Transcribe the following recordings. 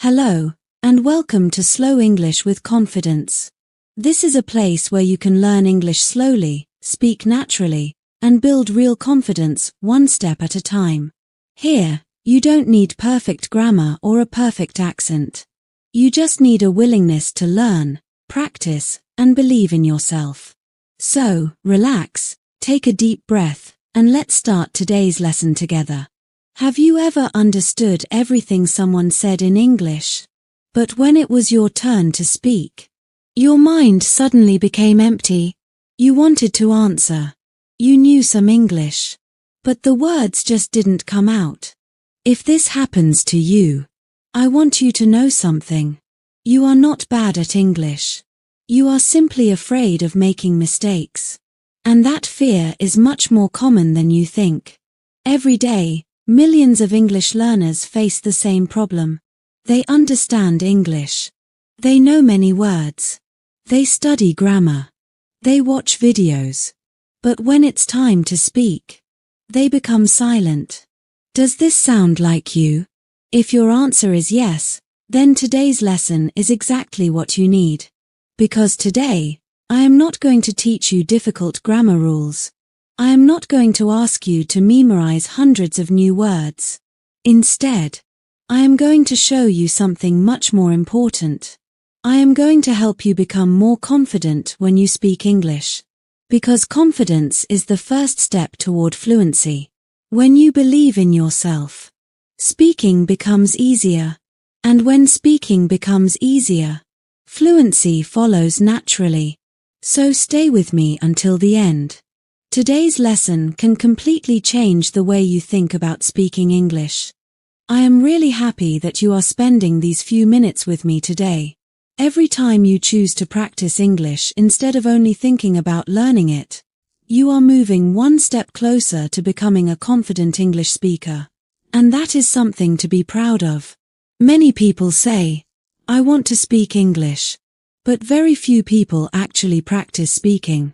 Hello, and welcome to Slow English with Confidence. This is a place where you can learn English slowly, speak naturally, and build real confidence one step at a time. Here, you don't need perfect grammar or a perfect accent. You just need a willingness to learn, practice, and believe in yourself. So, relax, take a deep breath, and let's start today's lesson together. Have you ever understood everything someone said in English? But when it was your turn to speak, your mind suddenly became empty. You wanted to answer. You knew some English. But the words just didn't come out. If this happens to you, I want you to know something. You are not bad at English. You are simply afraid of making mistakes. And that fear is much more common than you think. Every day, millions of English learners face the same problem. They understand English. They know many words. They study grammar. They watch videos. But when it's time to speak, they become silent. Does this sound like you? If your answer is yes, then today's lesson is exactly what you need. Because today, I am not going to teach you difficult grammar rules. I am not going to ask you to memorize hundreds of new words. Instead, I am going to show you something much more important. I am going to help you become more confident when you speak English. Because confidence is the first step toward fluency. When you believe in yourself, speaking becomes easier. And when speaking becomes easier, fluency follows naturally. So stay with me until the end. Today's lesson can completely change the way you think about speaking English. I am really happy that you are spending these few minutes with me today. Every time you choose to practice English instead of only thinking about learning it, you are moving one step closer to becoming a confident English speaker. And that is something to be proud of. Many people say, I want to speak English. But very few people actually practice speaking.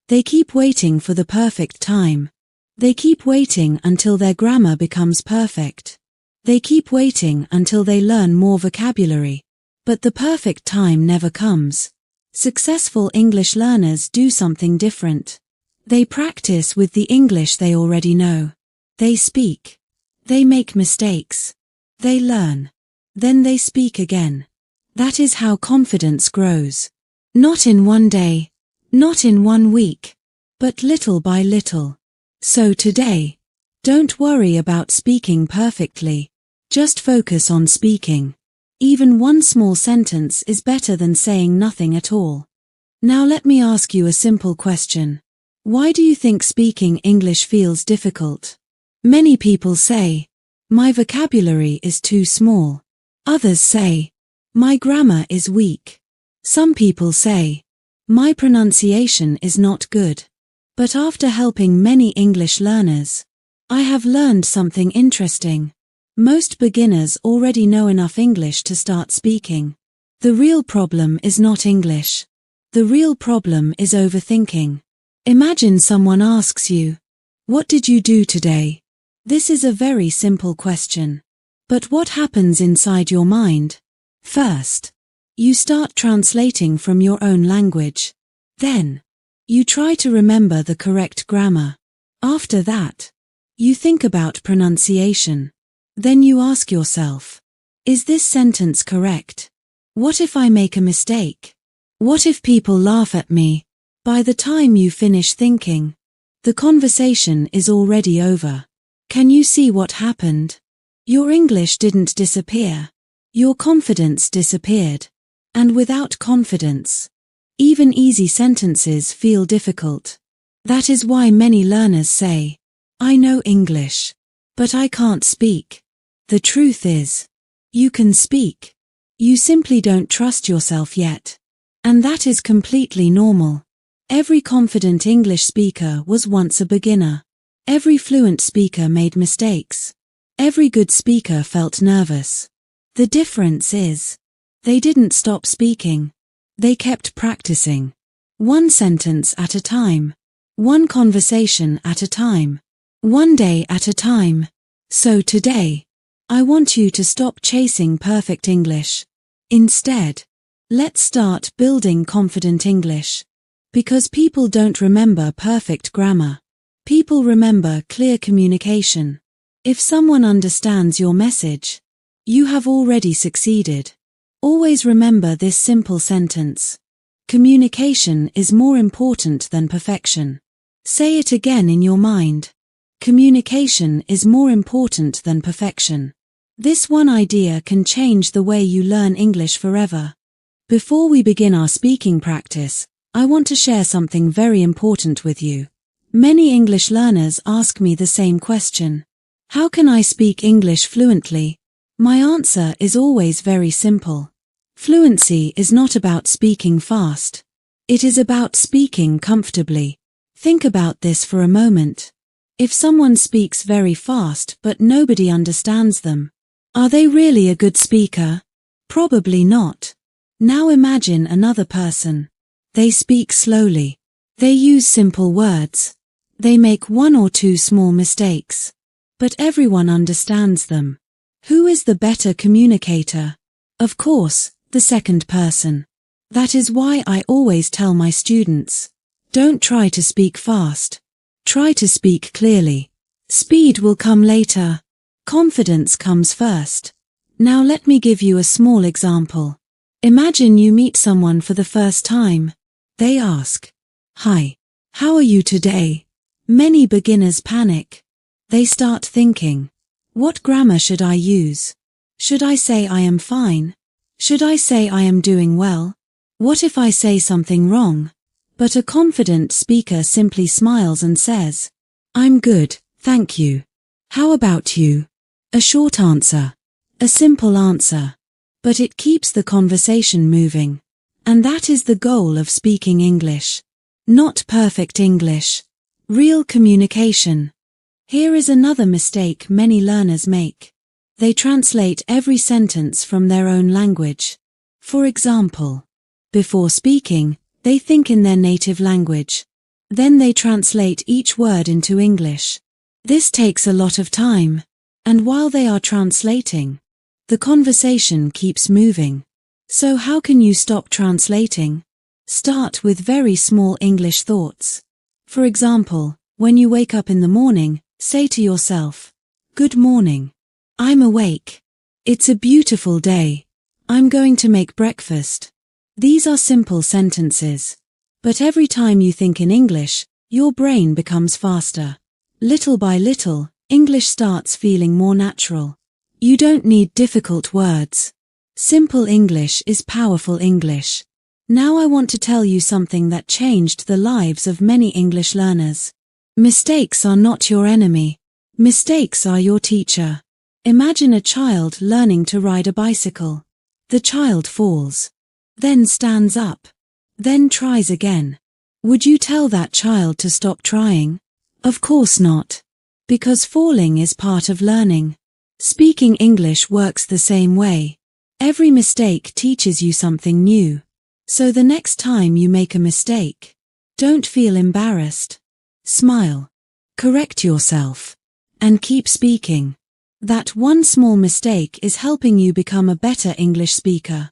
They keep waiting for the perfect time. They keep waiting until their grammar becomes perfect. They keep waiting until they learn more vocabulary. But the perfect time never comes. Successful English learners do something different. They practice with the English they already know. They speak. They make mistakes. They learn. Then they speak again. That is how confidence grows. Not in one day. Not in 1 week, but little by little. So today, don't worry about speaking perfectly. Just focus on speaking. Even one small sentence is better than saying nothing at all. Now let me ask you a simple question. Why do you think speaking English feels difficult? Many people say, my vocabulary is too small. Others say, my grammar is weak. Some people say, my pronunciation is not good. But after helping many English learners, I have learned something interesting. Most beginners already know enough English to start speaking. The real problem is not English. The real problem is overthinking. Imagine someone asks you, what did you do today? This is a very simple question. But what happens inside your mind? First, you start translating from your own language. Then, you try to remember the correct grammar. After that, you think about pronunciation. Then you ask yourself, is this sentence correct? What if I make a mistake? What if people laugh at me? By the time you finish thinking, the conversation is already over. Can you see what happened? Your English didn't disappear. Your confidence disappeared. And without confidence, even easy sentences feel difficult. That is why many learners say, I know English, but I can't speak. The truth is, you can speak. You simply don't trust yourself yet. And that is completely normal. Every confident English speaker was once a beginner. Every fluent speaker made mistakes. Every good speaker felt nervous. The difference is, they didn't stop speaking. They kept practicing. One sentence at a time. One conversation at a time. One day at a time. So today, I want you to stop chasing perfect English. Instead, let's start building confident English. Because people don't remember perfect grammar. People remember clear communication. If someone understands your message, you have already succeeded. Always remember this simple sentence. Communication is more important than perfection. Say it again in your mind. Communication is more important than perfection. This one idea can change the way you learn English forever. Before we begin our speaking practice, I want to share something very important with you. Many English learners ask me the same question. How can I speak English fluently? My answer is always very simple. Fluency is not about speaking fast. It is about speaking comfortably. Think about this for a moment. If someone speaks very fast but nobody understands them, are they really a good speaker? Probably not. Now imagine another person. They speak slowly. They use simple words. They make one or two small mistakes. But everyone understands them. Who is the better communicator? Of course, the second person. That is why I always tell my students, don't try to speak fast. Try to speak clearly. Speed will come later. Confidence comes first. Now let me give you a small example. Imagine you meet someone for the first time. They ask, "Hi, how are you today?" Many beginners panic. They start thinking, what grammar should I use? Should I say I am fine? Should I say I am doing well? What if I say something wrong? But a confident speaker simply smiles and says, I'm good, thank you. How about you? A short answer. A simple answer. But it keeps the conversation moving. And that is the goal of speaking English. Not perfect English. Real communication. Here is another mistake many learners make. They translate every sentence from their own language. For example, before speaking, they think in their native language. Then they translate each word into English. This takes a lot of time. And while they are translating, the conversation keeps moving. So how can you stop translating? Start with very small English thoughts. For example, when you wake up in the morning, say to yourself, Good morning. I'm awake. It's a beautiful day. I'm going to make breakfast. These are simple sentences. But every time you think in English, your brain becomes faster. Little by little, English starts feeling more natural. You don't need difficult words. Simple English is powerful English. Now I want to tell you something that changed the lives of many English learners. Mistakes are not your enemy. Mistakes are your teacher. Imagine a child learning to ride a bicycle. The child falls. Then stands up. Then tries again. Would you tell that child to stop trying? Of course not. Because falling is part of learning. Speaking English works the same way. Every mistake teaches you something new. So the next time you make a mistake, don't feel embarrassed. Smile. Correct yourself. And keep speaking. That one small mistake is helping you become a better English speaker.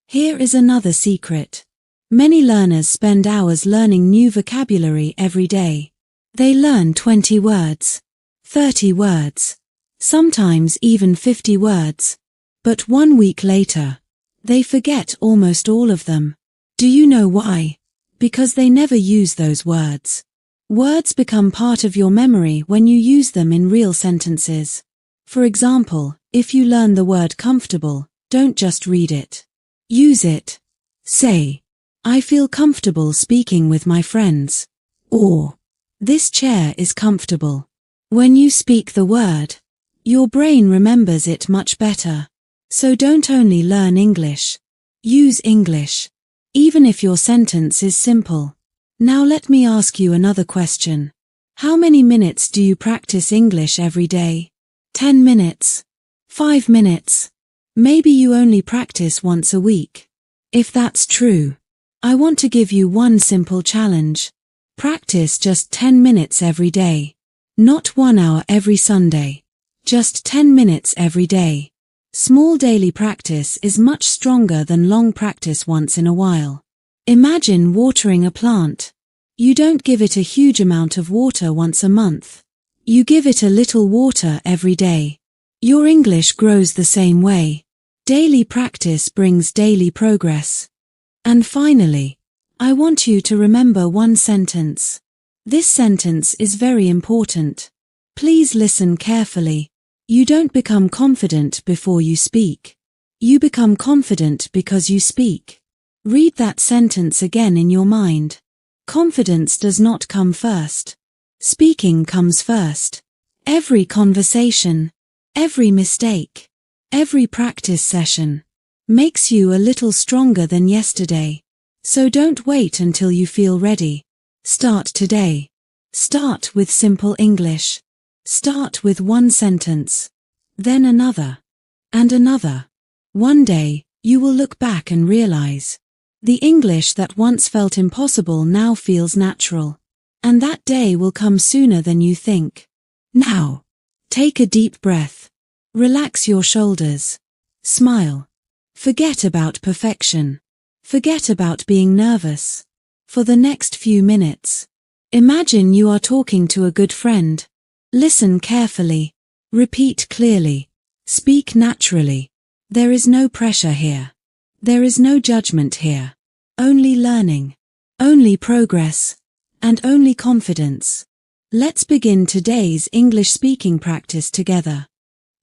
Here is another secret. Many learners spend hours learning new vocabulary every day. They learn 20 words, 30 words, sometimes even 50 words. But 1 week later, they forget almost all of them. Do you know why? Because they never use those words. Words become part of your memory when you use them in real sentences. For example, if you learn the word comfortable, don't just read it. Use it. Say, I feel comfortable speaking with my friends. Or, this chair is comfortable. When you speak the word, your brain remembers it much better. So don't only learn English. Use English. Even if your sentence is simple. Now let me ask you another question. How many minutes do you practice English every day? 10 minutes? 5 minutes? Maybe you only practice once a week. If that's true, I want to give you one simple challenge. Practice just 10 minutes every day. Not 1 hour every Sunday. Just 10 minutes every day. Small daily practice is much stronger than long practice once in a while. Imagine watering a plant. You don't give it a huge amount of water once a month. You give it a little water every day. Your English grows the same way. Daily practice brings daily progress. And finally, I want you to remember one sentence. This sentence is very important. Please listen carefully. You don't become confident before you speak. You become confident because you speak. Read that sentence again in your mind. Confidence does not come first. Speaking comes first. Every conversation, every mistake, every practice session makes you a little stronger than yesterday. So don't wait until you feel ready. Start today. Start with simple English. Start with one sentence, then another, and another. One day, you will look back and realize the English that once felt impossible now feels natural. And that day will come sooner than you think. Now, take a deep breath. Relax your shoulders. Smile. Forget about perfection. Forget about being nervous. For the next few minutes, imagine you are talking to a good friend. Listen carefully. Repeat clearly. Speak naturally. There is no pressure here. There is no judgment here. Only learning. Only progress. And only confidence. Let's begin today's English speaking practice together.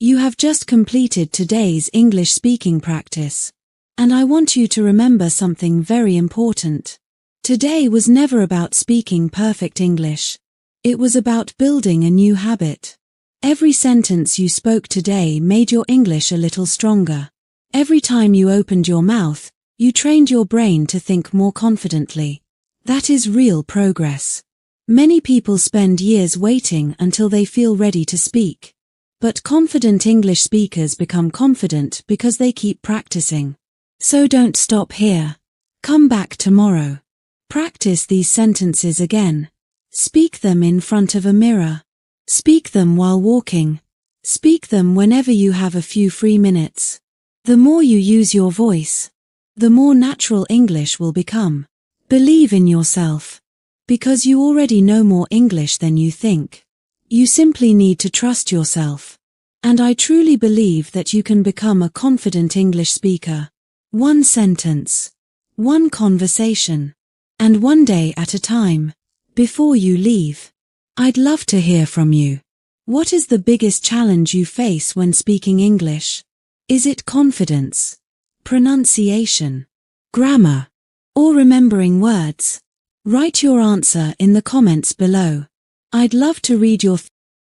You have just completed today's English speaking practice. And I want you to remember something very important. Today was never about speaking perfect English. It was about building a new habit. Every sentence you spoke today made your English a little stronger. Every time you opened your mouth, you trained your brain to think more confidently. That is real progress. Many people spend years waiting until they feel ready to speak. But confident English speakers become confident because they keep practicing. So don't stop here. Come back tomorrow. Practice these sentences again. Speak them in front of a mirror. Speak them while walking. Speak them whenever you have a few free minutes. The more you use your voice, the more natural English will become. Believe in yourself. Because you already know more English than you think. You simply need to trust yourself. And I truly believe that you can become a confident English speaker. One sentence, one conversation, and one day at a time. Before you leave, I'd love to hear from you. What is the biggest challenge you face when speaking English? Is it confidence, pronunciation, grammar, or remembering words? Write your answer in the comments below. I'd love to read your